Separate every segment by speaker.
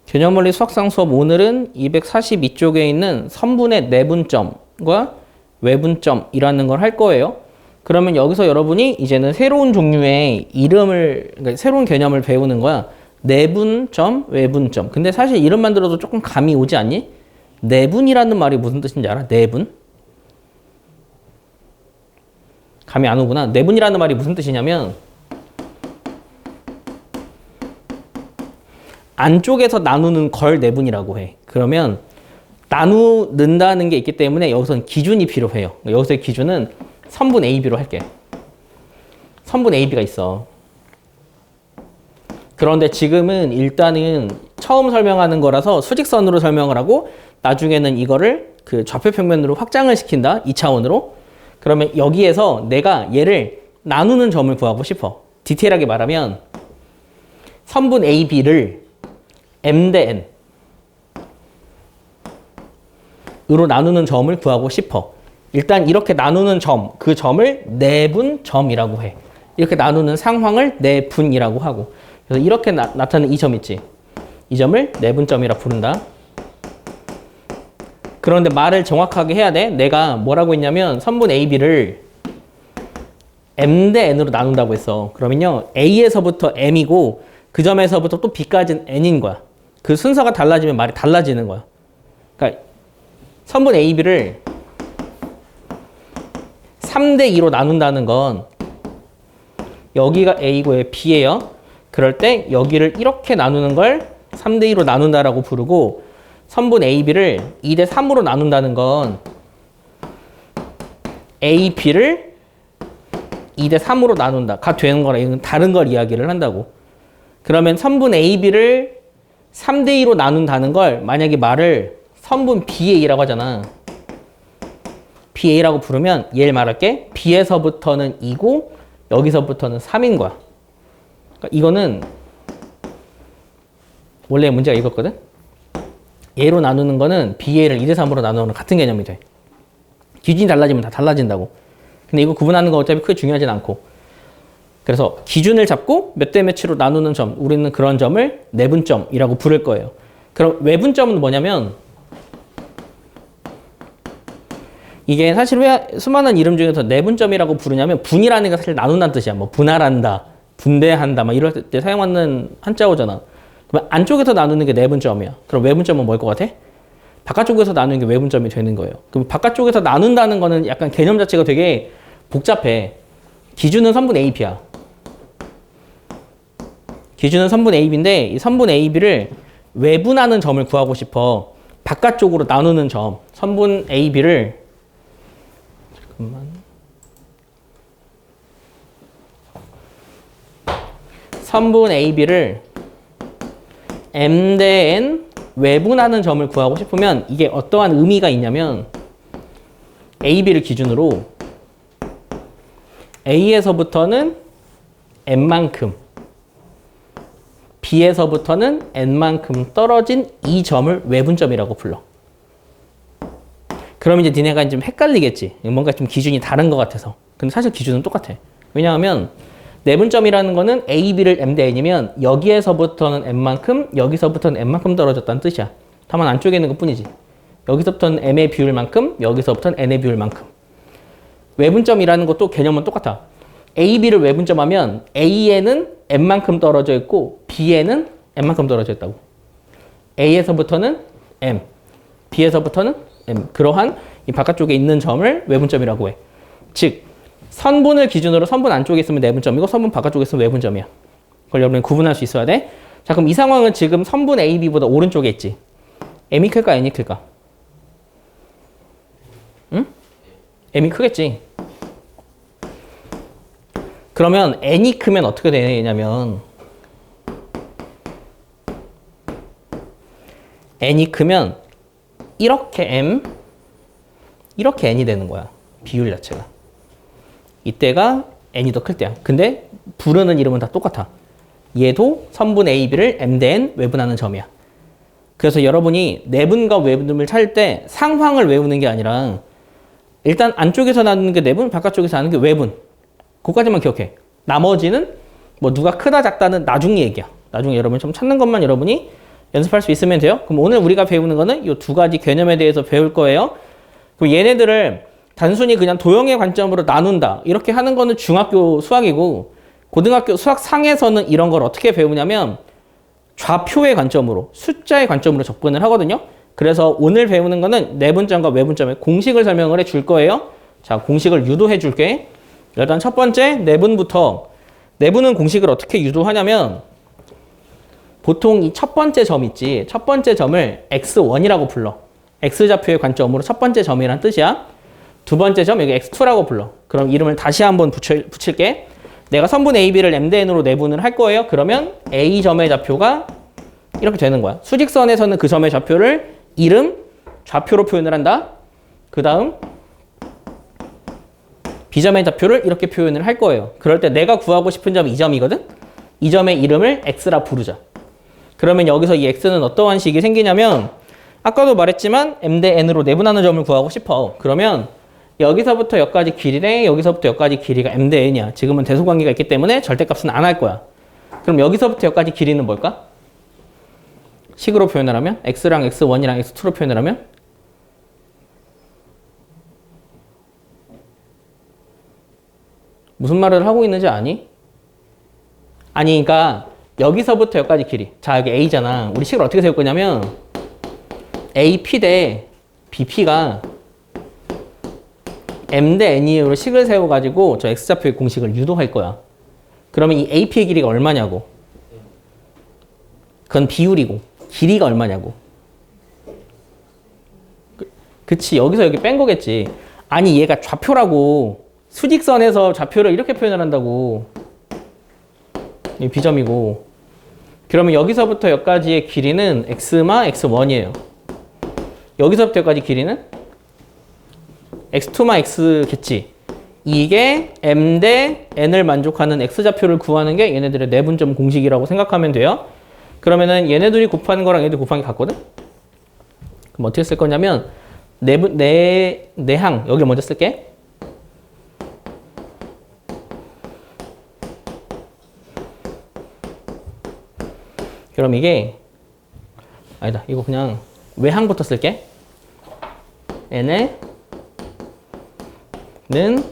Speaker 1: 개념원리 수학상 수업 오늘은 242쪽에 있는 선분의 내분점과 외분점이라는 걸 할 거예요. 그러면 여기서 여러분이 이제는 새로운 종류의 그러니까 새로운 개념을 배우는 거야. 내분점, 외분점. 근데 사실 이름만 들어도 조금 감이 오지 않니? 내분이라는 말이 무슨 뜻인지 알아? 내분? 감이 안 오구나. 내분이라는 말이 무슨 뜻이냐면 안쪽에서 나누는 걸 내분이라고 해. 그러면 나누는다는 게 있기 때문에 여기서는 기준이 필요해요. 여기서의 기준은 선분 AB로 할게. 선분 AB가 있어. 그런데 지금은 일단은 처음 설명하는 거라서 수직선으로 설명을 하고 나중에는 이거를 그 좌표평면으로 확장을 시킨다. 2차원으로. 그러면 여기에서 내가 얘를 나누는 점을 구하고 싶어. 디테일하게 말하면 선분 AB를 M 대 N 으로 나누는 점을 구하고 싶어. 일단 이렇게 나누는 점, 그 점을 내분점이라고 해. 이렇게 나누는 상황을 내분이라고 하고. 그래서 이렇게 나타나는 이 점 있지. 이 점을 내분점이라 부른다. 그런데 말을 정확하게 해야 돼. 내가 뭐라고 했냐면 선분 AB를 M 대 N으로 나눈다고 했어. 그러면요. A에서부터 M이고 그 점에서부터 또 B까지는 N인 거야. 그 순서가 달라지면 말이 달라지는 거야. 그러니까 선분 AB를 3대 2로 나눈다는 건 여기가 A고 여기 B예요. 그럴 때 여기를 이렇게 나누는 걸 3대 2로 나눈다라고 부르고 선분 AB를 2대 3으로 나눈다는 건 AB를 2대 3으로 나눈다. 가 되는 거라 이건 다른 걸 이야기를 한다고. 그러면 선분 AB를 3대 2로 나눈다는 걸 만약에 말을 선분 BA라고 하잖아. BA라고 부르면 얘를 말할게. B에서부터는 2고 여기서부터는 3인 거야. 그러니까 이거는 원래 문제가 이거거든. 얘로 나누는 거는 BA를 2대 3으로 나누는 같은 개념이 돼. 기준이 달라지면 다 달라진다고. 근데 이거 구분하는 거 어차피 크게 중요하진 않고. 그래서 기준을 잡고 몇 대 몇으로 나누는 점, 우리는 그런 점을 내분점이라고 부를 거예요. 그럼 외분점은 뭐냐면 이게 사실 왜 수많은 이름 중에서 내분점이라고 부르냐면 분이라는 게 사실 나눈다는 뜻이야. 뭐 분할한다, 분배한다 막 이럴 때 사용하는 한자어잖아. 그럼 안쪽에서 나누는 게 내분점이야. 그럼 외분점은 뭐일 것 같아? 바깥쪽에서 나누는 게 외분점이 되는 거예요. 그럼 바깥쪽에서 나눈다는 거는 약간 개념 자체가 되게 복잡해. 기준은 선분 AB야. 기준은 선분 AB인데 이 선분 AB를 외분하는 점을 구하고 싶어. 바깥쪽으로 나누는 점. 선분 AB를 잠깐만. 선분 AB를 M 대 N 외분하는 점을 구하고 싶으면 이게 어떠한 의미가 있냐면 AB를 기준으로 A에서부터는 N만큼 B에서부터는 N만큼 떨어진 이 점을 외분점이라고 불러. 그럼 이제 니네가 좀 헷갈리겠지. 뭔가 좀 기준이 다른 것 같아서. 근데 사실 기준은 똑같아. 왜냐하면 내분점이라는 거는 A, B를 M 대 N이면 여기에서부터는 N만큼, 여기서부터는 N만큼 떨어졌다는 뜻이야. 다만 안쪽에 있는 것 뿐이지. 여기서부터는 M의 비율만큼, 여기서부터는 N의 비율만큼. 외분점이라는 것도 개념은 똑같아. A, B를 외분점하면 A에는 M만큼 떨어져 있고 B에는 M만큼 떨어져 있다고. A에서부터는 M, B에서부터는 M. 그러한 이 바깥쪽에 있는 점을 외분점이라고 해. 즉, 선분을 기준으로 선분 안쪽에 있으면 내분점이고 선분 바깥쪽에 있으면 외분점이야. 그걸 여러분이 구분할 수 있어야 돼. 자, 그럼 이 상황은 지금 선분 AB보다 오른쪽에 있지. M이 클까 N이 클까? 응? M이 크겠지. 그러면 N이 크면 어떻게 되냐면 N이 크면 이렇게 M, 이렇게 N이 되는 거야. 비율 자체가. 이때가 N이 더 클 때야. 근데 부르는 이름은 다 똑같아. 얘도 선분 AB를 M 대 N 외분하는 점이야. 그래서 여러분이 내분과 외분을 찾을 때 상황을 외우는 게 아니라 일단 안쪽에서 나누는 게 내분, 바깥쪽에서 나누는 게 외분. 그거까지만 기억해. 나머지는 뭐 누가 크다 작다는 나중 얘기야. 나중에 여러분이 좀 찾는 것만 여러분이 연습할 수 있으면 돼요. 그럼 오늘 우리가 배우는 거는 이 두 가지 개념에 대해서 배울 거예요. 그럼 얘네들을 단순히 그냥 도형의 관점으로 나눈다. 이렇게 하는 거는 중학교 수학이고 고등학교 수학 상에서는 이런 걸 어떻게 배우냐면 좌표의 관점으로, 숫자의 관점으로 접근을 하거든요. 그래서 오늘 배우는 거는 내분점과 외분점의 공식을 설명을 해 줄 거예요. 자, 공식을 유도해 줄게. 일단 첫 번째 내분부터. 내분은 공식을 어떻게 유도하냐면 보통 이 첫 번째 점 있지. 첫 번째 점을 x1이라고 불러. x좌표의 관점으로 첫 번째 점이란 뜻이야. 두 번째 점 여기 x2라고 불러. 그럼 이름을 다시 한번 붙일게. 내가 선분 AB를 mdn으로 내분을 할 거예요. 그러면 A점의 좌표가 이렇게 되는 거야. 수직선에서는 그 점의 좌표를 이름, 좌표로 표현을 한다. 그 다음 B점의 좌표를 이렇게 표현을 할 거예요. 그럴 때 내가 구하고 싶은 점이 이 점이거든? 이 점의 이름을 X라 부르자. 그러면 여기서 이 X는 어떠한 식이 생기냐면 아까도 말했지만 m 대 n으로 내분하는 점을 구하고 싶어. 그러면 여기서부터 여기까지 길이래, 여기서부터 여기까지 길이가 m 대 n이야. 지금은 대소관계가 있기 때문에 절대값은 안 할 거야. 그럼 여기서부터 여기까지 길이는 뭘까? 식으로 표현을 하면 x랑 x1이랑 x2로 표현을 하면 무슨 말을 하고 있는지 아니? 아니, 그러니까 여기서부터 여기까지 길이. 자, 여기 a잖아. 우리 식을 어떻게 세울 거냐면 AP 대 BP가 m 대 n으로 식을 세워가지고 저 x좌표의 공식을 유도할 거야. 그러면 이 AP의 길이가 얼마냐고. 그건 비율이고 길이가 얼마냐고. 그치, 여기서 여기 뺀 거겠지. 아니, 얘가 좌표라고. 수직선에서 좌표를 이렇게 표현을 한다고. 이 B점이고. 그러면 여기서부터 여기까지의 길이는 x마 x1이에요. 여기서부터 여기까지 길이는 x2마 x겠지. 이게 m 대 n을 만족하는 x좌표를 구하는 게 얘네들의 내분점 공식이라고 생각하면 돼요. 그러면은 얘네들이 곱하는 거랑 얘네들 곱하는 게 같거든? 그럼 어떻게 쓸 거냐면 내항 여기 먼저 쓸게. 그럼 이게 아니다. 이거 그냥 외항부터 쓸게. n에 는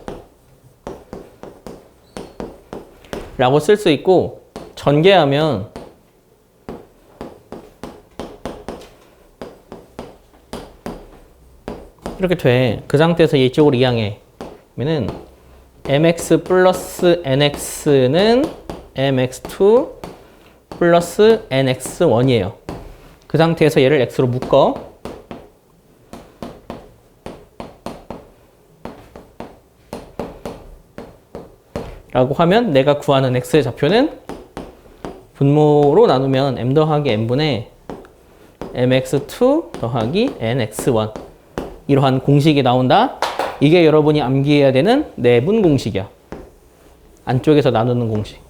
Speaker 1: 라고 쓸 수 있고 전개하면 이렇게 돼. 그 상태에서 이쪽으로 이항해. 그러면은 mx 플러스 nx는 mx2 플러스 nx1이에요. 그 상태에서 얘를 x로 묶어. 라고 하면 내가 구하는 x의 좌표는 분모로 나누면 m 더하기 n분의 mx2 더하기 nx1 이러한 공식이 나온다. 이게 여러분이 암기해야 되는 내분 공식이야. 안쪽에서 나누는 공식.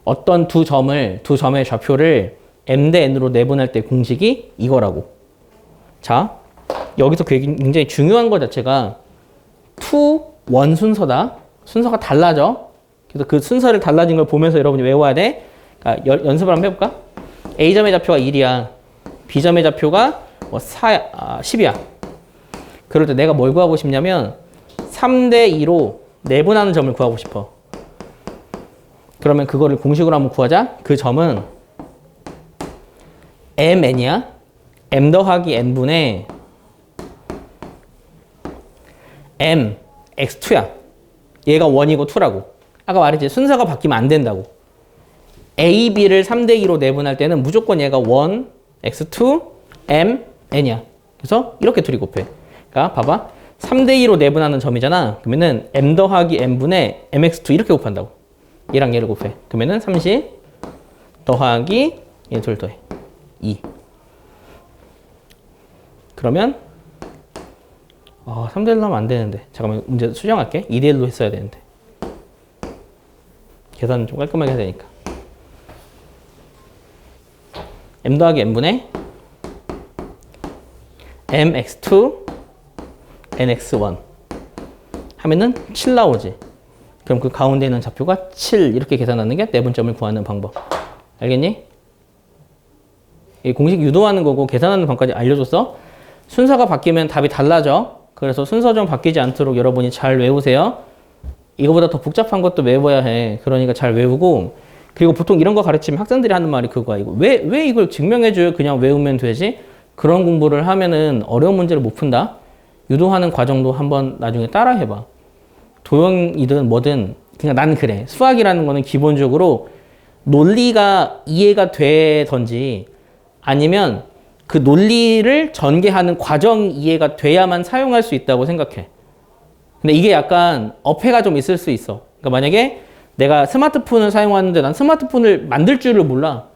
Speaker 1: 어떤 두 점의 좌표를 m 대 n으로 내분할 때 공식이 이거라고. 자, 여기서 굉장히 중요한 것 자체가 to, one 순서다. 순서가 달라져. 그래서 그 순서를 달라진 걸 보면서 여러분이 외워야 돼. 그러니까 연습을 한번 해볼까? A점의 좌표가 1이야. B점의 좌표가 뭐 10이야. 그럴 때 내가 뭘 구하고 싶냐면 3대 2로 내분하는 점을 구하고 싶어. 그러면 그거를 공식으로 한번 구하자. 그 점은 mn이야. m 더하기 n분의 m x2야. 얘가 1이고 2라고. 아까 말했지. 순서가 바뀌면 안 된다고. A, B를 3대 2로 내분할 때는 무조건 얘가 1, x2, m, n이야. 그래서 이렇게 둘이 곱해. 그러니까 봐봐. 3대 2로 내분하는 점이잖아. 그러면은 m 더하기 n분의 mx2 이렇게 곱한다고. 얘랑 얘를 곱해. 그러면은 30 더하기 얘 둘 더해. 2. 그러면 3대 1로 하면 안 되는데. 잠깐만 문제 수정할게. 2대 1로 했어야 되는데. 계산 좀 깔끔하게 해야 되니까. m 더하기 n분의 mx2 nx1 하면은 7 나오지. 그럼 그 가운데 있는 좌표가 7 이렇게 계산하는 게 내분점을 구하는 방법. 알겠니? 이 공식 유도하는 거고 계산하는 방까지 알려줬어. 순서가 바뀌면 답이 달라져. 그래서 순서 좀 바뀌지 않도록 여러분이 잘 외우세요. 이거보다 더 복잡한 것도 외워야 해. 그러니까 잘 외우고. 그리고 보통 이런 거 가르치면 학생들이 하는 말이 그거야. 이거 왜 이걸 증명해줘요? 그냥 외우면 되지? 그런 공부를 하면은 어려운 문제를 못 푼다. 유도하는 과정도 한번 나중에 따라 해봐. 도형이든 뭐든 그냥 난 그래. 수학이라는 거는 기본적으로 논리가 이해가 되던지 아니면 그 논리를 전개하는 과정이 이해가 돼야만 사용할 수 있다고 생각해. 근데 이게 약간 어폐가 좀 있을 수 있어. 그러니까 만약에 내가 스마트폰을 사용하는데 난 스마트폰을 만들 줄을 몰라.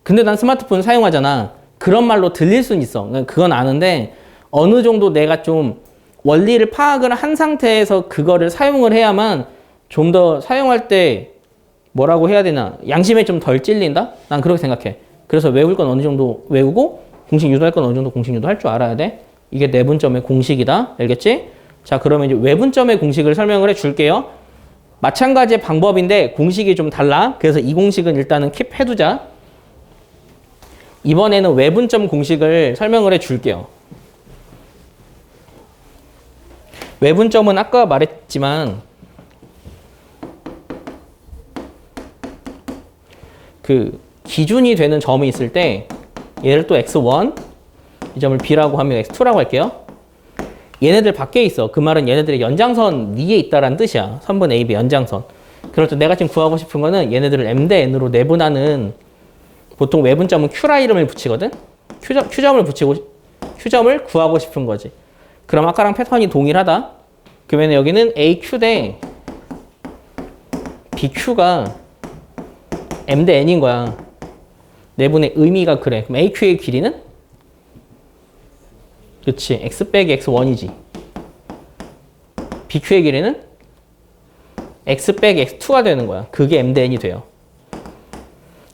Speaker 1: 근데 난 스마트폰을 사용하잖아. 그런 말로 들릴 수는 있어. 그건 아는데 어느 정도 내가 좀 원리를 파악을 한 상태에서 그거를 사용을 해야만 좀 더 사용할 때 뭐라고 해야 되나 양심에 좀 덜 찔린다? 난 그렇게 생각해. 그래서 외울 건 어느 정도 외우고 공식 유도할 건 어느 정도 공식 유도할 줄 알아야 돼. 이게 내분점의 공식이다. 알겠지? 자, 그러면 이제 외분점의 공식을 설명을 해 줄게요. 마찬가지의 방법인데 공식이 좀 달라. 그래서 이 공식은 일단은 킵 해두자. 이번에는 외분점 공식을 설명을 해 줄게요. 외분점은 아까 말했지만 그 기준이 되는 점이 있을 때 얘를 또 x1 이 점을 b라고 하면 x2라고 할게요. 얘네들 밖에 있어. 그 말은 얘네들의 연장선 위에 있다라는 뜻이야. 선분 AB 연장선. 그럴 때 내가 지금 구하고 싶은 거는 얘네들을 m 대 n으로 내분하는 보통 외분점은 q라 이름을 붙이거든. q점을 붙이고 q점을 구하고 싶은 거지. 그럼 아까랑 패턴이 동일하다. 그러면 여기는 AQ 대 BQ가 M 대 N인 거야. 내분의 의미가 그래. 그럼 AQ의 길이는? 그렇지. X 빼기 X1이지. BQ의 길이는? X 빼기 X2가 되는 거야. 그게 M 대 N이 돼요.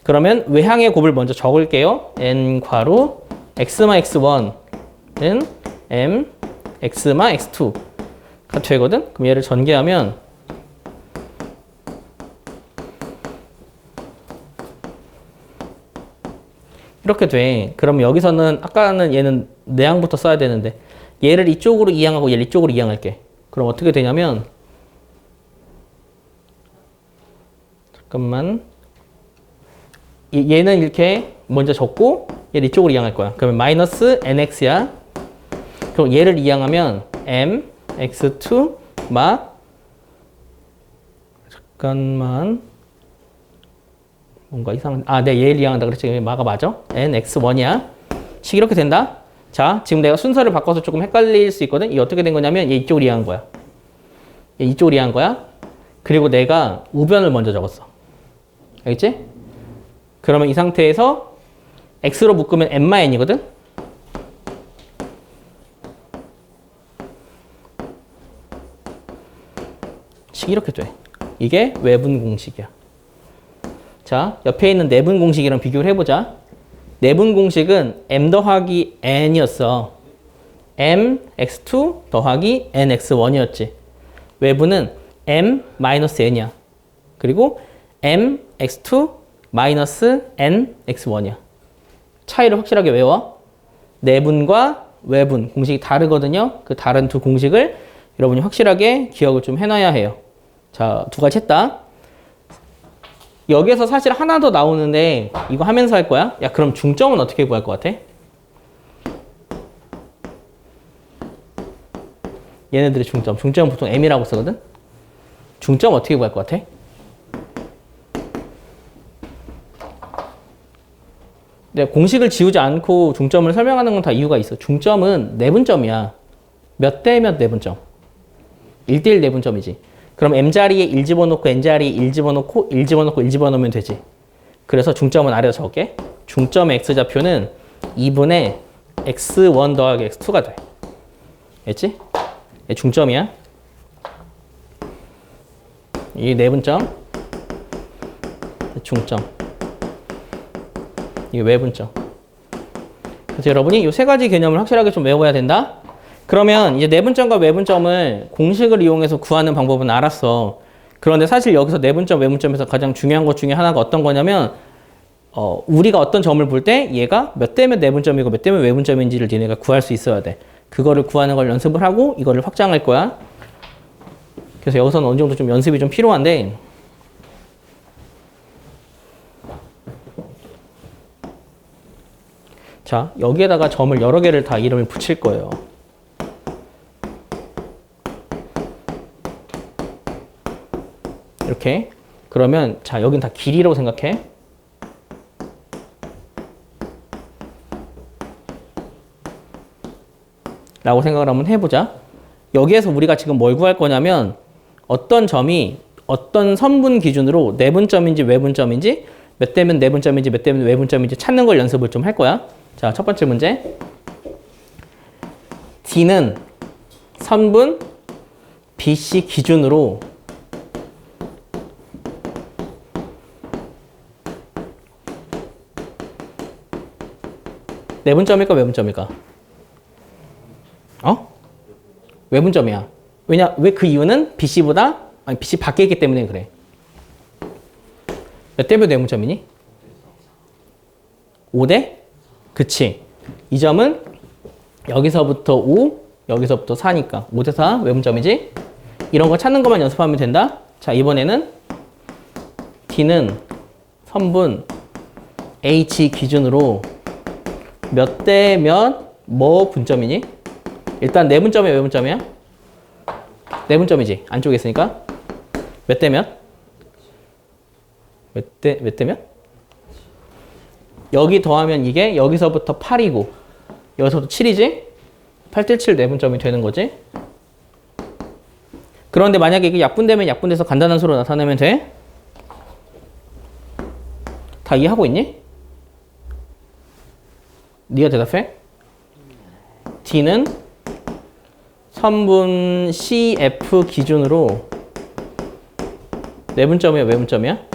Speaker 1: 그러면 외항의 곱을 먼저 적을게요. N 괄호 X마 X1은 M X마 X2가 되거든? 그럼 얘를 전개하면 이렇게 돼. 그럼 여기서는 아까는 얘는 내항부터 써야 되는데 얘를 이쪽으로 이항하고 얘를 이쪽으로 이항할게. 그럼 어떻게 되냐면 잠깐만 얘는 이렇게 먼저 적고 얘를 이쪽으로 이항할 거야. 그러면 마이너스 nx야. 그럼 얘를 이항하면 m x2 마 잠깐만 뭔가 이상한 네 얘를 이항한다 그랬지. 마가 맞아. n x1이야. 식 이렇게 된다. 자, 지금 내가 순서를 바꿔서 조금 헷갈릴 수 있거든. 이게 어떻게 된 거냐면 얘 이쪽으로 이항한 거야. 얘 이쪽으로 이항한 거야. 그리고 내가 우변을 먼저 적었어. 알겠지? 그러면 이 상태에서 x로 묶으면 n-n이거든? 식이 이렇게 돼. 이게 외분 공식이야. 자, 옆에 있는 내분 공식이랑 비교를 해보자. 내분 공식은 m 더하기 n이었어. m x2 더하기 n x1이었지. 외분은 m 마이너스 n이야. 그리고 m x2 마이너스 n x1이야. 차이를 확실하게 외워. 내분과 외분 공식이 다르거든요. 그 다른 두 공식을 여러분이 확실하게 기억을 좀 해놔야 해요. 자, 두 가지 했다. 여기에서 사실 하나 더 나오는데 이거 하면서 할 거야. 야, 그럼 중점은 어떻게 구할 것 같아? 얘네들의 중점. 중점은 보통 m이라고 쓰거든. 중점 어떻게 구할 것 같아? 내가 공식을 지우지 않고 중점을 설명하는 건 다 이유가 있어. 중점은 내분점이야. 몇 대 몇 내분점? 1대1 내분점이지. 그럼 m자리에 1 집어넣고 n자리에 1 집어넣고 1 집어넣고 1 집어넣으면 되지. 그래서 중점은 아래다 적을게. 중점의 x좌표는 2분의 x1 더하기 x2가 돼. 알겠지? 얘 중점이야. 이 내분점. 중점. 이게 외분점. 그래서 여러분이 이 세 가지 개념을 확실하게 좀 외워야 된다. 그러면 이제 내분점과 외분점을 공식을 이용해서 구하는 방법은 알았어. 그런데 사실 여기서 내분점, 외분점에서 가장 중요한 것 중에 하나가 어떤 거냐면 우리가 어떤 점을 볼 때 얘가 몇 대면 내분점이고 몇 대면 외분점인지를 니네가 구할 수 있어야 돼. 그거를 구하는 걸 연습을 하고 이거를 확장할 거야. 그래서 여기서는 어느 정도 좀 연습이 좀 필요한데 자, 여기에다가 점을 여러 개를 다 이름을 붙일 거예요. 이렇게. 그러면 자, 여긴 다 길이라고 생각해. 라고 생각을 한번 해보자. 여기에서 우리가 지금 뭘 구할 거냐면 어떤 점이 어떤 선분 기준으로 내분점인지 외분점인지 몇 대면 내분점인지 몇 대면 외분점인지 찾는 걸 연습을 좀 할 거야. 자, 첫 번째 문제. D는 선분 BC 기준으로 내분점일까 외분점일까? 외분점이야. 왜 그 이유는 BC 밖에 있기 때문에 그래. 몇 대면 내분점이니? 5대? 그치. 이 점은 여기서부터 5, 여기서부터 4니까 5대 4 외분점이지? 이런 거 찾는 것만 연습하면 된다. 자, 이번에는 D는 선분 H 기준으로 몇 대 몇 뭐 분점이니? 일단 내분점이야 외분점이야? 내분점이지. 안쪽에 있으니까 몇 대 몇? 몇 대 몇? 여기 더하면 이게 여기서부터 8이고 여기서부터 7이지? 8대 7 내분점이 되는 거지. 그런데 만약에 이게 약분되면 약분돼서 간단한 수로 나타내면 돼? 다 이해하고 있니? 네가 대답해. D는 선분 CF 기준으로 내분점이야 외분점이야?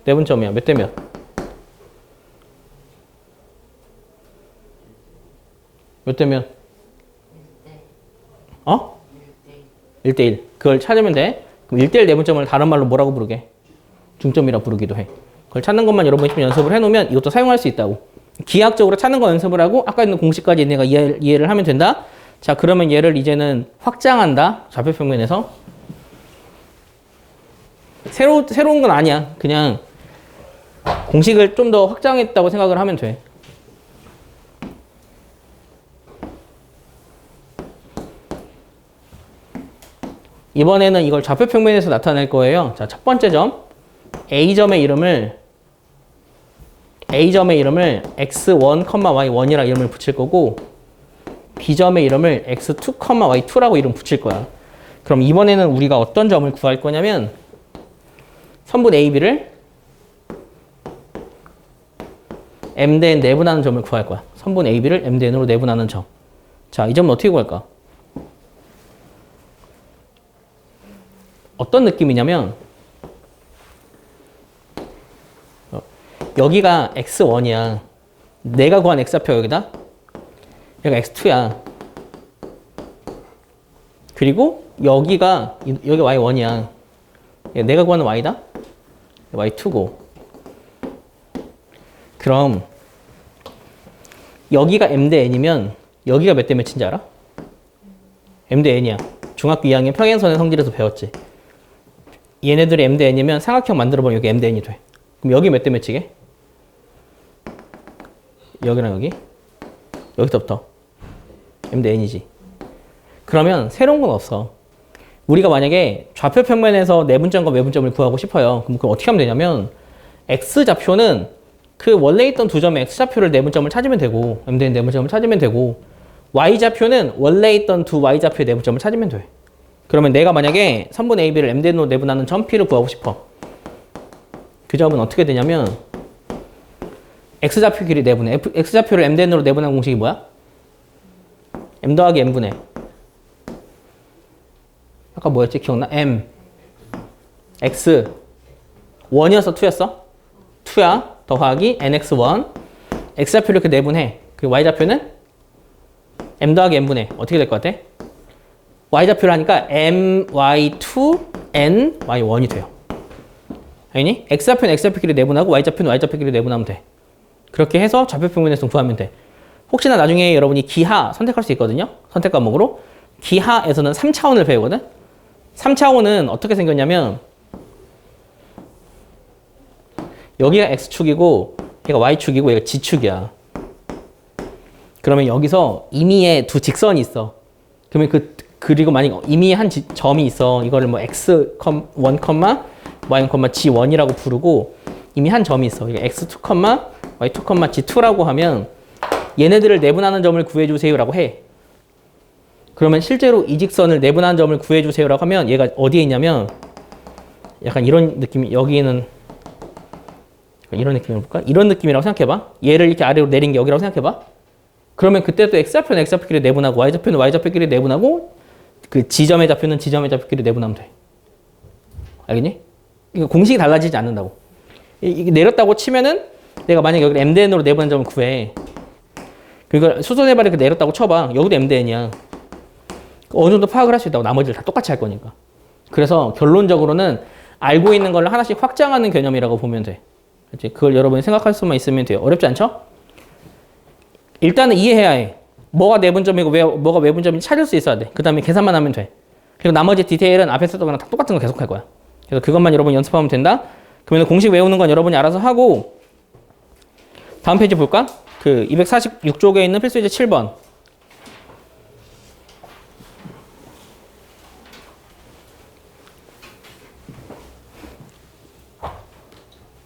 Speaker 1: 내분점이야. 몇 대 몇? 몇 대 몇? 1대1. 그걸 찾으면 돼. 그럼 1대1 내분점을 다른 말로 뭐라고 부르게? 중점이라 부르기도 해. 그걸 찾는 것만 여러분이 좀 연습을 해놓으면 이것도 사용할 수 있다고. 기하학적으로 찾는 거 연습을 하고 아까 있는 공식까지 내가 이해를 하면 된다. 자, 그러면 얘를 이제는 확장한다. 좌표평면에서. 새로운 건 아니야. 그냥 공식을 좀 더 확장했다고 생각을 하면 돼. 이번에는 이걸 좌표평면에서 나타낼 거예요. 자, 첫 번째 점. A점의 이름을 x1, y1이라 이름을 붙일 거고 B점의 이름을 x2, y2라고 이름 붙일 거야. 그럼 이번에는 우리가 어떤 점을 구할 거냐면 선분 AB를 m대n 내분하는 점을 구할 거야. 선분 AB를 m대n으로 내분하는 점. 자, 이 점은 어떻게 구할까? 어떤 느낌이냐면 여기가 x1이야. 내가 구한 x좌표 여기다. 여기가 x2야. 그리고 여기 y1이야. 내가 구하는 y다. y2고. 그럼 여기가 m 대 n이면 여기가 몇 대 몇인지 알아? m 대 n이야. 중학교 2학년 평행선의 성질에서 배웠지. 얘네들이 m 대 n이면 삼각형 만들어보면 여기 m 대 n이 돼. 그럼 여기 몇 대 몇이게? 여기랑 여기서부터 m 대 n이지. 그러면 새로운 건 없어. 우리가 만약에 좌표 평면에서 내분점과 외분점을 구하고 싶어요. 그럼 어떻게 하면 되냐면 x좌표는 그 원래 있던 두 점의 x좌표를 내분점을 찾으면 되고 m 대 n 내분점을 찾으면 되고 y좌표는 원래 있던 두 y좌표의 내분점을 찾으면 돼. 그러면 내가 만약에 선분 AB를 m 대 n으로 내분하는 점 P를 구하고 싶어. 그 점은 어떻게 되냐면 x좌표 길이 내분해. x좌표를 m 대 n으로 내분하는 공식이 뭐야? m 더하기 n분의 아까 뭐였지? 기억나? m x 1이었어? 2였어? 2야. 더하기 nx1 x좌표를 이렇게 내분해. 그리고 y좌표는 m 더하기 n분의 어떻게 될 것 같아? y좌표를 하니까 my2 n y1이 돼요. 아니니? x좌표는 x좌표끼리 내분하고 y좌표는 y좌표끼리 내분하면 돼. 그렇게 해서 좌표 평면에서 구하면 돼. 혹시나 나중에 여러분이 기하 선택할 수 있거든요. 선택 과목으로. 기하에서는 3차원을 배우거든. 3차원은 어떻게 생겼냐면 여기가 x축이고 얘가 y축이고 얘가 z축이야. 그러면 여기서 임의의 두 직선이 있어. 그러면 그리고 만약 임의의 한 점이 있어. 이거를 뭐 x1, y1, g1이라고 부르고 이미 한 점이 있어. 이게 x2, y2, g2라고 하면 얘네들을 내분하는 점을 구해주세요라고 해. 그러면 실제로 이 직선을 내분하는 점을 구해주세요라고 하면 얘가 어디에 있냐면 약간 이런 느낌이 여기는 이런 느낌으로 볼까? 이런 느낌이라고 생각해봐. 얘를 이렇게 아래로 내린 게 여기라고 생각해봐. 그러면 그때 또 x좌표는 x좌표끼리 내분하고 y좌표는 y좌표끼리 내분하고 그 지점의 좌표는 지점의 좌표끼리 내분하면 돼. 알겠니? 이거 공식이 달라지지 않는다고. 이게 내렸다고 치면은 내가 만약에 여기를 mdn으로 내분한 점을 구해. 그러니까 수선해발이 내렸다고 쳐봐. 여기도 mdn이야. 어느 정도 파악을 할 수 있다고. 나머지를 다 똑같이 할 거니까. 그래서 결론적으로는 알고 있는 걸 하나씩 확장하는 개념이라고 보면 돼. 그치? 그걸 여러분이 생각할 수만 있으면 돼요. 어렵지 않죠? 일단은 이해해야 해. 뭐가 내분점이고 뭐가 외분점인지 찾을 수 있어야 돼. 그 다음에 계산만 하면 돼. 그리고 나머지 디테일은 앞에서 했던 거랑 똑같은 거 계속 할 거야. 그래서 그것만 여러분 연습하면 된다. 그러면 공식 외우는 건 여러분이 알아서 하고 다음 페이지 볼까? 그 246쪽에 있는 필수예제 7번.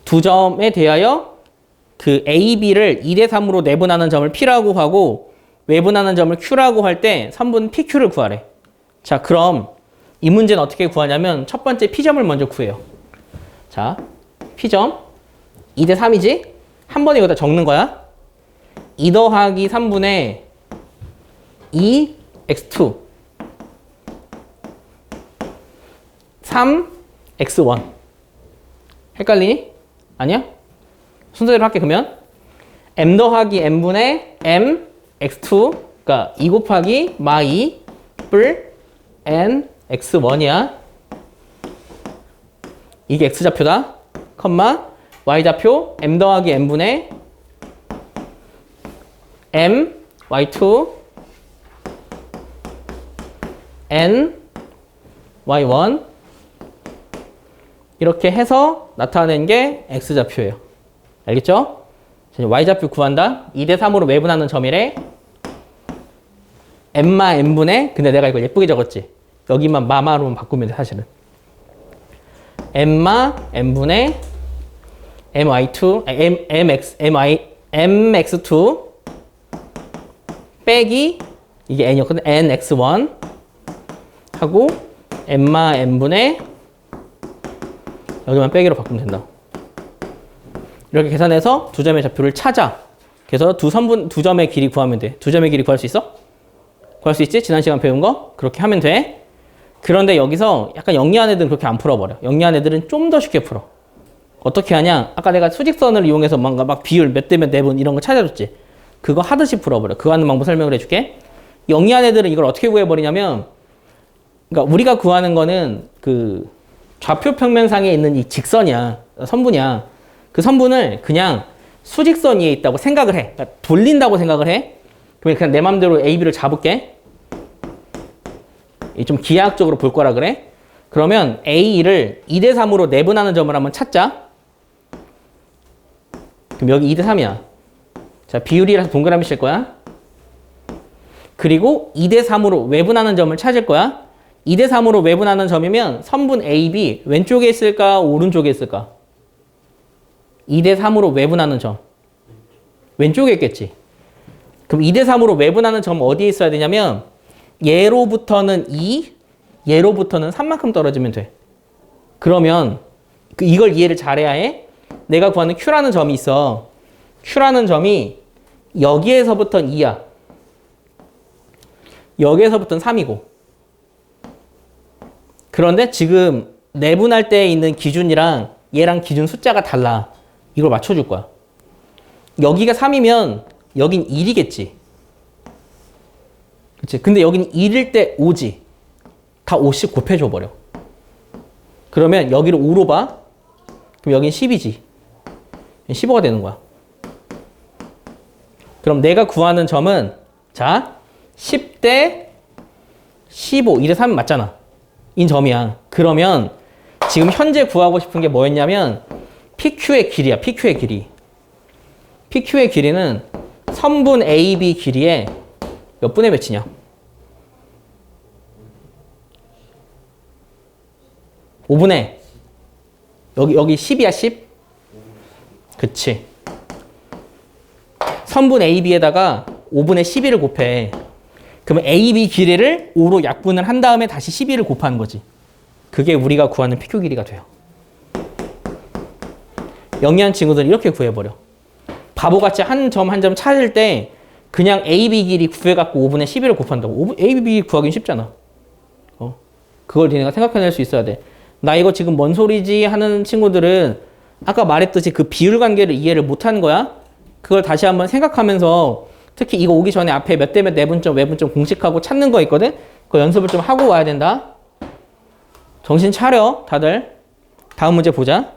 Speaker 1: 두 점에 대하여 그 A, B를 2대 3으로 내분하는 점을 P라고 하고 외분하는 점을 Q라고 할 때 3분 PQ를 구하래. 자, 그럼 이 문제는 어떻게 구하냐면 첫 번째 P점을 먼저 구해요. 자, P점 2대 3이지? 한 번에 여기다 적는 거야. 2 더하기 3분의 2 x2 3 x1 헷갈리니? 아니야? 순서대로 할게. 그러면 m 더하기 n분의 m x2 그러니까 2 곱하기 마이 뿔 n x1이야. 이게 x좌표다. 컴마 y좌표 m 더하기 n분의 m y2 n y1 이렇게 해서 나타낸 게 x좌표예요. 알겠죠? y좌표 구한다. 2대 3으로 매분하는 점이래. m마 n분의 근데 내가 이걸 예쁘게 적었지. 여기만 마마로만 바꾸면 돼 사실은. m마 n분의 mx2 빼기 이게 n이었거든. nx1 하고 m마 n분의 여기만 빼기로 바꾸면 된다. 이렇게 계산해서 두 점의 좌표를 찾아. 그래서 두 점의 길이 구하면 돼. 두 점의 길이 구할 수 있어? 구할 수 있지? 지난 시간 배운 거? 그렇게 하면 돼. 그런데 여기서 약간 영리한 애들은 그렇게 안 풀어버려. 영리한 애들은 좀 더 쉽게 풀어. 어떻게 하냐? 아까 내가 수직선을 이용해서 뭔가 막 비율 몇 대 몇 내분 이런 거 찾아줬지. 그거 하듯이 풀어버려. 그거 하는 방법 설명을 해줄게. 영리한 애들은 이걸 어떻게 구해버리냐면, 그러니까 우리가 구하는 거는 그 좌표 평면상에 있는 이 직선이야. 선분이야. 그 선분을 그냥 수직선 위에 있다고 생각을 해. 그러니까 돌린다고 생각을 해. 그러면 그냥 내 맘대로 A, B를 잡을게. 좀 기하학적으로 볼 거라 그래. 그러면 A를 2대 3으로 내분하는 점을 한번 찾자. 그럼 여기 2대 3이야. 자, 비율이라서 동그라미 칠 거야. 그리고 2대 3으로 외분하는 점을 찾을 거야. 2대 3으로 외분하는 점이면 선분 AB 왼쪽에 있을까? 오른쪽에 있을까? 2대 3으로 외분하는 점. 왼쪽에 있겠지. 그럼 2대 3으로 외분하는 점 어디에 있어야 되냐면 얘로부터는 2, 얘로부터는 3만큼 떨어지면 돼. 그러면 이걸 이해를 잘해야 해. 내가 구하는 Q라는 점이 있어. Q라는 점이 여기에서부터는 2야. 여기에서부터는 3이고. 그런데 지금 내분할 때 있는 기준이랑 얘랑 기준 숫자가 달라. 이걸 맞춰줄 거야. 여기가 3이면 여긴 1이겠지. 그치? 근데 여기는 1일 때 5지. 다 5씩 곱해줘 버려. 그러면 여기를 5로 봐. 그럼 여긴 10이지. 15가 되는 거야. 그럼 내가 구하는 점은 자 10대 15 2대 3 맞잖아. 인 점이야. 그러면 지금 현재 구하고 싶은 게 뭐였냐면 PQ의 길이야. PQ의 길이. PQ의 길이는 선분 AB 길이의 몇 분의 몇이냐? (5분의) 여기 10이야 10? 그치. 선분 AB에다가 5분의 12를 곱해. 그러면 AB 길이를 5로 약분을 한 다음에 다시 12를 곱하는 거지. 그게 우리가 구하는 PQ 길이가 돼요. 영리한 친구들은 이렇게 구해버려. 바보같이 한 점 한 점 찾을 때 그냥 AB 길이 구해갖고 5분의 12를 곱한다고. AB 길이 구하기는 쉽잖아. 그걸 니네가 생각해낼 수 있어야 돼. 나 이거 지금 뭔 소리지 하는 친구들은 아까 말했듯이 그 비율 관계를 이해를 못하는 거야. 그걸 다시 한번 생각하면서 특히 이거 오기 전에 앞에 몇 대 몇 내분점, 외분점 공식하고 찾는 거 있거든? 그거 연습을 좀 하고 와야 된다. 정신 차려, 다들. 다음 문제 보자.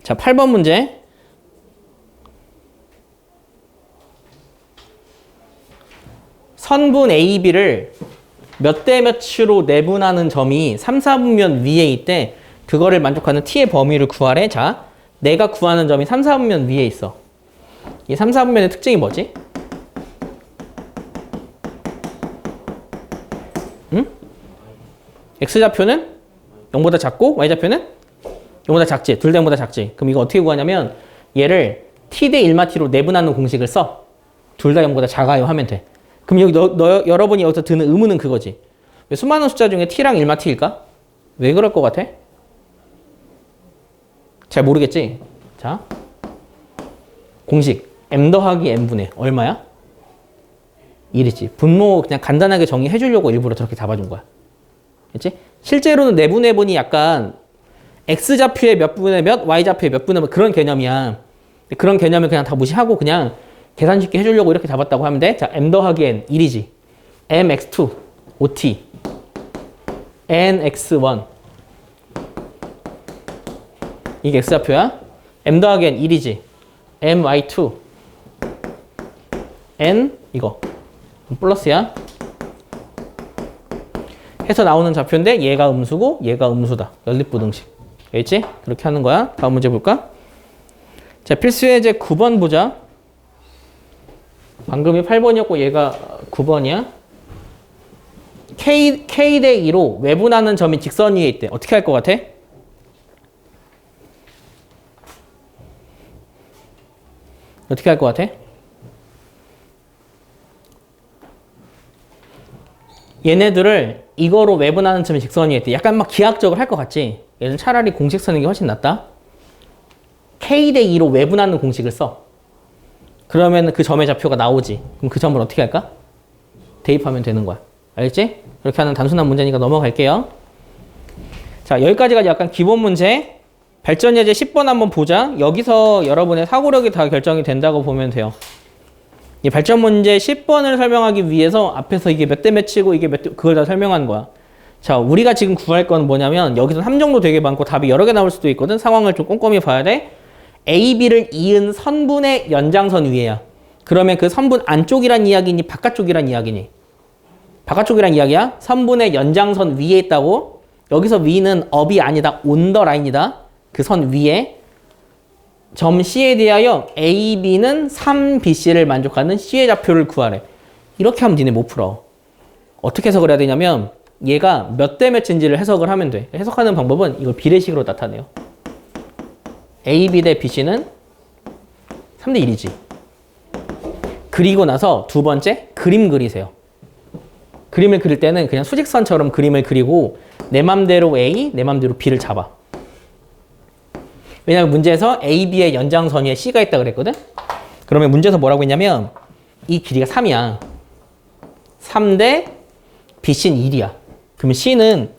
Speaker 1: 자, 8번 문제. 선분 AB를 몇 대 몇으로 내분하는 점이 3, 4분면 위에 있대. 그거를 만족하는 T의 범위를 구하래. 자, 내가 구하는 점이 3, 4분면 위에 있어. 이 3, 4분면의 특징이 뭐지? 응? X좌표는 0보다 작고 Y좌표는 0보다 작지. 둘 다 0보다 작지. 그럼 이거 어떻게 구하냐면 얘를 T 대 1마T로 내분하는 공식을 써. 둘 다 0보다 작아요 하면 돼. 그럼 여기 여러분이 여기서 드는 의문은 그거지. 왜 수많은 숫자 중에 T랑 1마T일까? 왜 그럴 것 같아? 잘 모르겠지? 자, 공식 m 더하기 n분의 얼마야? 1이지. 분모 그냥 간단하게 정의해 주려고 일부러 저렇게 잡아준 거야. 그렇지? 실제로는 내분해분이 약간 x좌표의 몇 분의 몇, y좌표의 몇 분의 몇 그런 개념이야. 그런 개념을 그냥 다 무시하고 그냥 계산 쉽게 해주려고 이렇게 잡았다고 하면 돼. 자, m 더하기 n 1이지. mx2 5t nx1 이게 x좌표야. m 더하기 n 1이지. my2 n 이거 플러스야. 해서 나오는 좌표인데 얘가 음수고 얘가 음수다. 연립부등식. 알겠지? 그렇게 하는 거야. 다음 문제 볼까? 자, 필수예제 9번 보자. 방금이 8번이었고 얘가 9번이야. K 대 2로 외분하는 점이 직선 위에 있대. 어떻게 할 것 같아? 어떻게 할 것 같아? 얘네들을 이거로 외분하는 점이 직선 위에 있대. 약간 막 기하학적으로 할 것 같지? 얘는 차라리 공식 쓰는 게 훨씬 낫다. K 대 2로 외분하는 공식을 써. 그러면 그 점의 좌표가 나오지. 그럼 그 점을 어떻게 할까? 대입하면 되는 거야. 알겠지? 그렇게 하는 단순한 문제니까 넘어갈게요. 자, 여기까지가 약간 기본 문제. 발전 예제 10번 한번 보자. 여기서 여러분의 사고력이 다 결정이 된다고 보면 돼요. 이 발전 문제 10번을 설명하기 위해서 앞에서 이게 몇 대 몇이고 이게 몇 대, 그걸 다 설명한 거야. 자, 우리가 지금 구할 건 뭐냐면 여기서 함정도 되게 많고 답이 여러 개 나올 수도 있거든. 상황을 좀 꼼꼼히 봐야 돼. A, B를 이은 선분의 연장선 위에야. 그러면 그 선분 안쪽이란 이야기니 바깥쪽이란 이야기니? 바깥쪽이란 이야기야. 선분의 연장선 위에 있다고. 여기서 위는 업이 아니다. 온 더 라인이다. 그 선 위에. 점 C에 대하여 A, B는 3, B, C를 만족하는 C의 좌표를 구하래. 이렇게 하면 니네 못 풀어. 어떻게 해석을 해야 되냐면 얘가 몇 대 몇인지를 해석을 하면 돼. 해석하는 방법은 이걸 비례식으로 나타내요. A, B 대 B, C는 3대 1이지. 그리고 나서 두 번째 그림 그리세요. 그림을 그릴 때는 그냥 수직선처럼 그림을 그리고 내 맘대로 A, 내 맘대로 B를 잡아. 왜냐면 문제에서 A, B의 연장선 위에 C가 있다 그랬거든? 그러면 문제에서 뭐라고 했냐면 이 길이가 3이야. 3대 BC는 1이야. 그러면 C는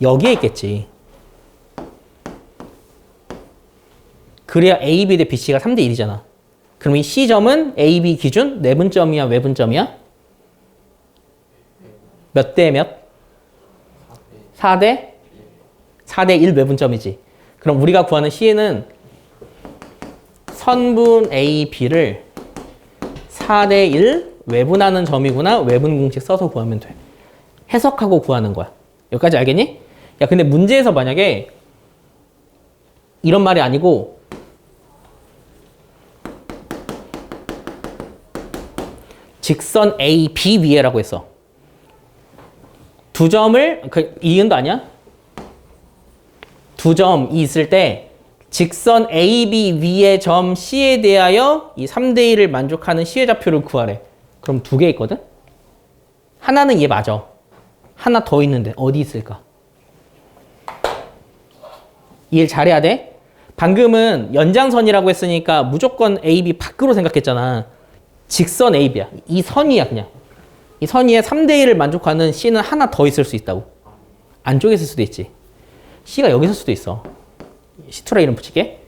Speaker 1: 여기에 있겠지. 그래야 A, B 대 BC가 3대 1이잖아. 그럼 이 C점은 A, B 기준 내분점이야, 외분점이야? 몇 대 몇? 4대 1 외분점이지. 그럼 우리가 구하는 C는 선분 A, B를 4대 1 외분하는 점이구나. 외분 공식 써서 구하면 돼. 해석하고 구하는 거야. 여기까지 알겠니? 야, 근데 문제에서 만약에 이런 말이 아니고 직선 A, B 위에라고 했어. 두 점을, 이은도 아니야? 두 점이 있을 때 직선 A, B 위의 점 C에 대하여 이 3대 1을 만족하는 C의 좌표를 구하래. 그럼 두 개 있거든? 하나는 얘 맞아. 하나 더 있는데 어디 있을까? 이해를 잘해야 돼. 방금은 연장선이라고 했으니까 무조건 AB 밖으로 생각했잖아. 직선 AB야. 이 선이야 그냥. 이 선 위에 3대 1을 만족하는 C는 하나 더 있을 수 있다고. 안쪽에 있을 수도 있지. C가 여기 있을 수도 있어. C2라 이름 붙이게.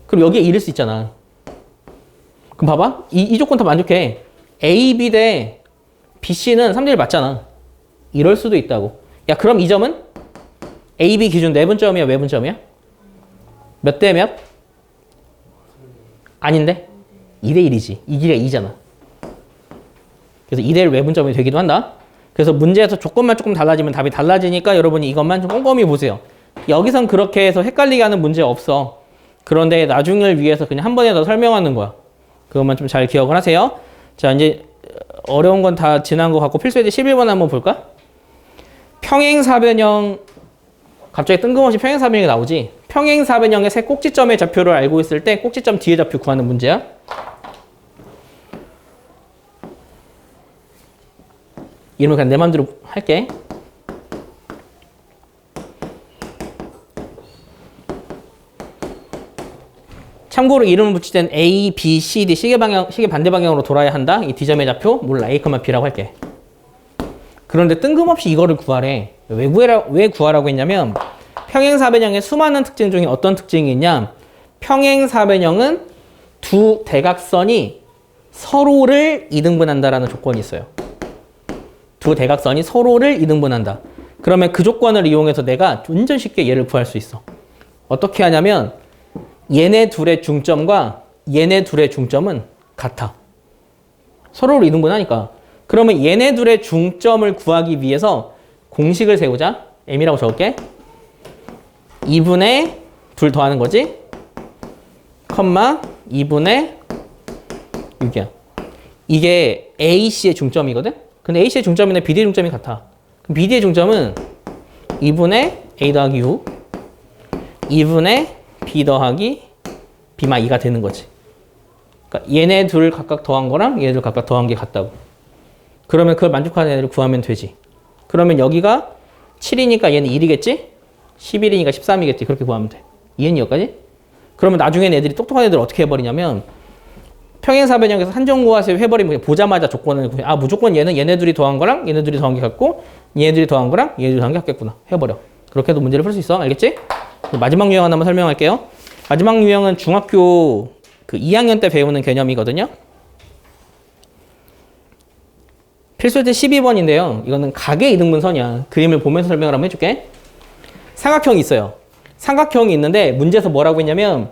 Speaker 1: 그럼 여기에 1일 수 있잖아. 그럼 봐봐. 이 조건 다 만족해. AB 대 BC는 3대 1 맞잖아. 이럴 수도 있다고. 야, 그럼 이 점은 AB 기준 내분점이야, 외분점이야? 몇 대 몇? 아닌데? 2대 1이지. 이 길이가 2잖아. 그래서 2대 1 외분점이 되기도 한다. 그래서 문제에서 조건만 조금 달라지면 답이 달라지니까 여러분이 이것만 좀 꼼꼼히 보세요. 여기선 그렇게 해서 헷갈리게 하는 문제 없어. 그런데 나중을 위해서 그냥 한 번에 더 설명하는 거야. 그것만 좀 잘 기억을 하세요. 자, 이제 어려운 건 다 지난 것 같고 필수예제 11번 한번 볼까? 평행사변형, 갑자기 뜬금없이 평행사변형이 나오지? 평행사변형의 세 꼭지점의 좌표를 알고 있을 때 꼭지점 뒤에 좌표 구하는 문제야. 이름을 그냥 내 맘대로 할게. 참고로 이름을 붙일 땐 A, B, C, D 시계 반대 방향으로 돌아야 한다. 이 D점의 좌표 몰라. A, B라고 할게. 그런데 뜬금없이 이거를 구하래. 왜 구하라고 했냐면 평행사변형의 수많은 특징 중에 어떤 특징이 있냐? 평행사변형은 두 대각선이 서로를 이등분한다라는 조건이 있어요. 두 대각선이 서로를 이등분한다. 그러면 그 조건을 이용해서 내가 완전 쉽게 얘를 구할 수 있어. 어떻게 하냐면 얘네 둘의 중점과 얘네 둘의 중점은 같아. 서로를 이등분하니까. 그러면 얘네 둘의 중점을 구하기 위해서 공식을 세우자. M이라고 적을게. 2분의 둘 더하는 거지. 컴마 2분의 6이야. 이게 AC의 중점이거든? 근데 AC의 중점이나 BD의 중점이 같아. 그럼 BD의 중점은 2분의 A 더하기 6, 2분의 B 더하기 B만 2가 되는 거지. 그러니까 얘네 둘 각각 더한 거랑 얘네 둘 각각 더한 게 같다고. 그러면 그걸 만족하는 애를 구하면 되지. 그러면 여기가 7이니까 얘는 1이겠지? 11이니까 13이겠지. 그렇게 구하면 돼. 이해니 여기까지? 그러면 나중엔 애들이 똑똑한 애들 어떻게 해버리냐면 평행사변형에서 한정 구하세요 해버리면 보자마자 조건을 무조건 얘네 둘이 더한 거랑 얘네 둘이 더한 게 같고 얘네 둘이 더한 거랑 얘네 둘이 더한 게 같겠구나 해버려. 그렇게 해도 문제를 풀 수 있어. 알겠지? 마지막 유형 하나만 설명할게요. 마지막 유형은 중학교 2학년 때 배우는 개념이거든요. 필수제 12번인데요. 이거는 각의 이등분선이야. 그림을 보면서 설명을 한번 해줄게. 삼각형이 있어요. 삼각형이 있는데 문제에서 뭐라고 했냐면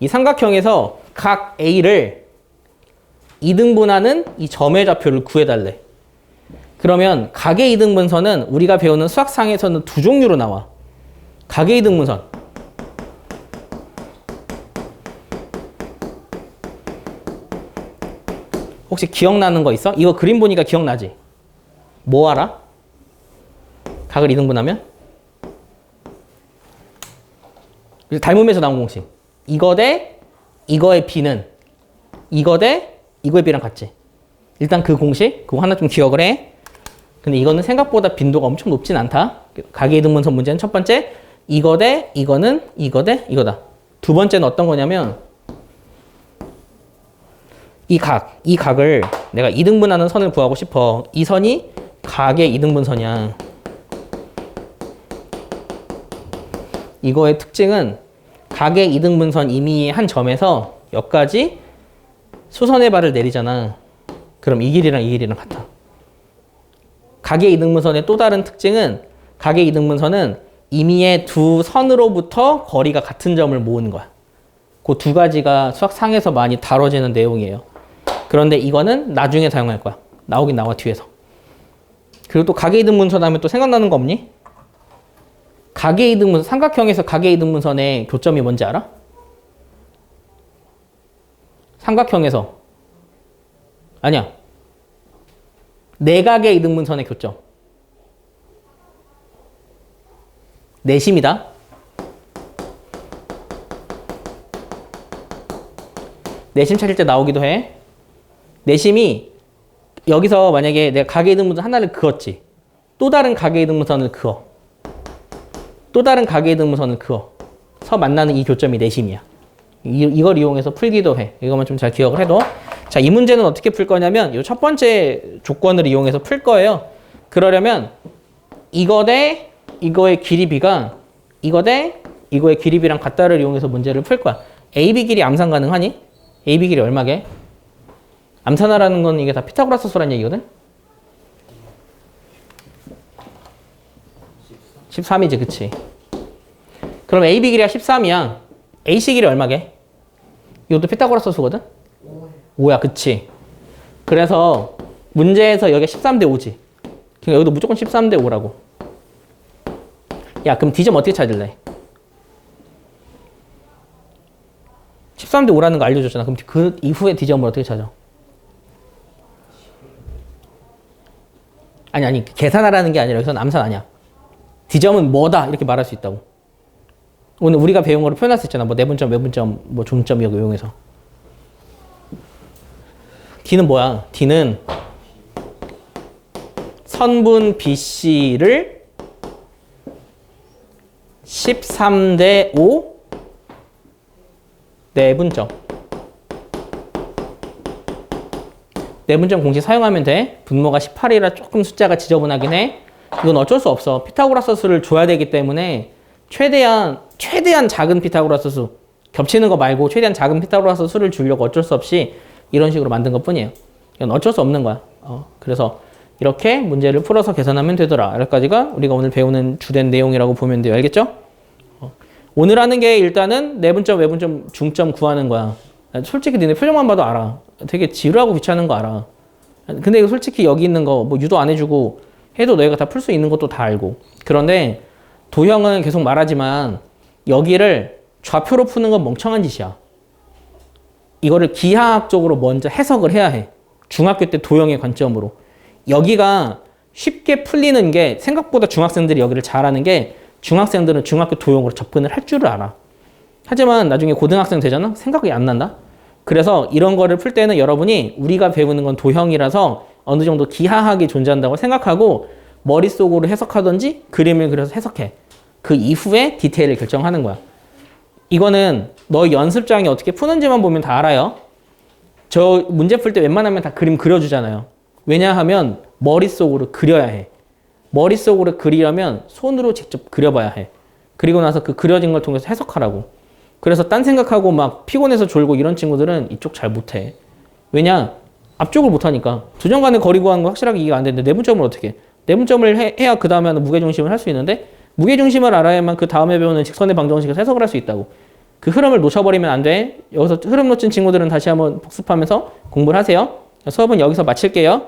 Speaker 1: 이 삼각형에서 각 A를 이등분하는 이 점의 좌표를 구해달래. 그러면 각의 이등분선은 우리가 배우는 수학상에서는 두 종류로 나와. 각의 이등분선. 혹시 기억나는 거 있어? 이거 그림 보니까 기억나지? 뭐 알아? 각을 이등분하면? 닮음에서 나온 공식. 이거 대 이거의 B는 이거 대 이거의 B랑 같지. 일단 그 공식, 그거 하나 좀 기억을 해. 근데 이거는 생각보다 빈도가 엄청 높진 않다. 각의 이등분선 문제는 첫 번째, 이거 대 이거는 이거 대 이거다. 두 번째는 어떤 거냐면 이 각을 내가 이등분하는 선을 구하고 싶어. 이 선이 각의 이등분선이야. 이거의 특징은 각의 이등분선 이미 한 점에서 여기까지 수선의 발을 내리잖아. 그럼 이 길이랑 이 길이랑 같아. 각의 이등분선의 또 다른 특징은 가계 이등분선은 임의의 두 선으로부터 거리가 같은 점을 모으는 거야. 그 두 가지가 수학상에서 많이 다뤄지는 내용이에요. 그런데 이거는 나중에 사용할 거야. 나오긴 나와 뒤에서. 그리고 또 가계 이등분선 하면 또 생각나는 거 없니? 가계 이등분선, 삼각형에서 가계 이등분선의 교점이 뭔지 알아? 삼각형에서 아니야. 내각의 이등분선의 교점. 내심이다. 내심 찾을 때 나오기도 해. 내심이 여기서 만약에 내가 가계 이등분선 하나를 그었지. 또 다른 가계 이등분선을 그어. 또 다른 가계 이등분선을 그어. 서 만나는 이 교점이 내심이야. 이걸 이용해서 풀기도 해. 이거만 좀 잘 기억을 해도. 자, 이 문제는 어떻게 풀 거냐면 이 첫 번째 조건을 이용해서 풀 거예요. 그러려면 이거 대 이거의 길이 b가 이거 대 이거의 길이 b랑 같다를 이용해서 문제를 풀 거야. AB 길이 암산 가능하니? AB 길이 얼마게? 암산하라는 건 이게 다 피타고라스 수란 얘기거든? 13이지, 그치? 그럼 AB 길이가 13이야. AC 길이 얼마게? 이것도 피타고라스 수거든? 5야, 그치? 그래서 문제에서 여기가 13대 5지. 그러니까 여기도 무조건 13대 5라고. 야, 그럼 D점 어떻게 찾을래? 13대 5라는 거 알려줬잖아. 그럼 그 이후에 D점을 어떻게 찾아? 아니. 계산하라는 게 아니라 여기서는 암산 아니야. D점은 뭐다 이렇게 말할 수 있다고. 오늘 우리가 배운 거를 표현할 수 있잖아. 뭐 내분점, 외분점, 뭐 중점 이거 이용해서. D는 뭐야? D는 선분 BC를 13대 5 내분점. 내분점 공식 사용하면 돼. 분모가 18이라 조금 숫자가 지저분하긴 해. 이건 어쩔 수 없어. 피타고라스 수를 줘야 되기 때문에 최대한 작은 피타고라스 수, 겹치는 거 말고 최대한 작은 피타고라스 수를 주려고 어쩔 수 없이 이런 식으로 만든 것 뿐이에요. 이건 어쩔 수 없는 거야. 그래서 이렇게 문제를 풀어서 계산하면 되더라. 여기까지가 우리가 오늘 배우는 주된 내용이라고 보면 돼요. 알겠죠? 오늘 하는 게 일단은 내분점, 외분점, 중점 구하는 거야. 솔직히 니네 표정만 봐도 알아. 되게 지루하고 귀찮은 거 알아. 근데 이거 솔직히 여기 있는 거 뭐 유도 안 해주고 해도 너희가 다 풀 수 있는 것도 다 알고. 그런데 도형은 계속 말하지만 여기를 좌표로 푸는 건 멍청한 짓이야. 이거를 기하학적으로 먼저 해석을 해야 해. 중학교 때 도형의 관점으로. 여기가 쉽게 풀리는 게 생각보다 중학생들이 여기를 잘하는 게 중학생들은 중학교 도형으로 접근을 할 줄을 알아. 하지만 나중에 고등학생 되잖아? 생각이 안 난다? 그래서 이런 거를 풀 때는 여러분이 우리가 배우는 건 도형이라서 어느 정도 기하학이 존재한다고 생각하고 머릿속으로 해석하든지 그림을 그려서 해석해. 그 이후에 디테일을 결정하는 거야. 이거는 너 연습장에 어떻게 푸는지만 보면 다 알아요. 저 문제 풀 때 웬만하면 다 그림 그려주잖아요. 왜냐하면 머릿속으로 그려야 해. 머릿속으로 그리려면 손으로 직접 그려봐야 해. 그리고 나서 그 그려진 걸 통해서 해석하라고. 그래서 딴 생각하고 막 피곤해서 졸고 이런 친구들은 이쪽 잘 못해. 왜냐? 앞쪽을 못하니까. 두 점 간의 거리 구하는 거 확실하게 이해가 안 되는데 내분점을 어떻게 해? 내분점을 해야 그 다음에 하는 무게중심을 할 수 있는데 무게중심을 알아야만 그 다음에 배우는 직선의 방정식을 해석을 할 수 있다고. 그 흐름을 놓쳐버리면 안 돼. 여기서 흐름 놓친 친구들은 다시 한번 복습하면서 공부를 하세요. 수업은 여기서 마칠게요.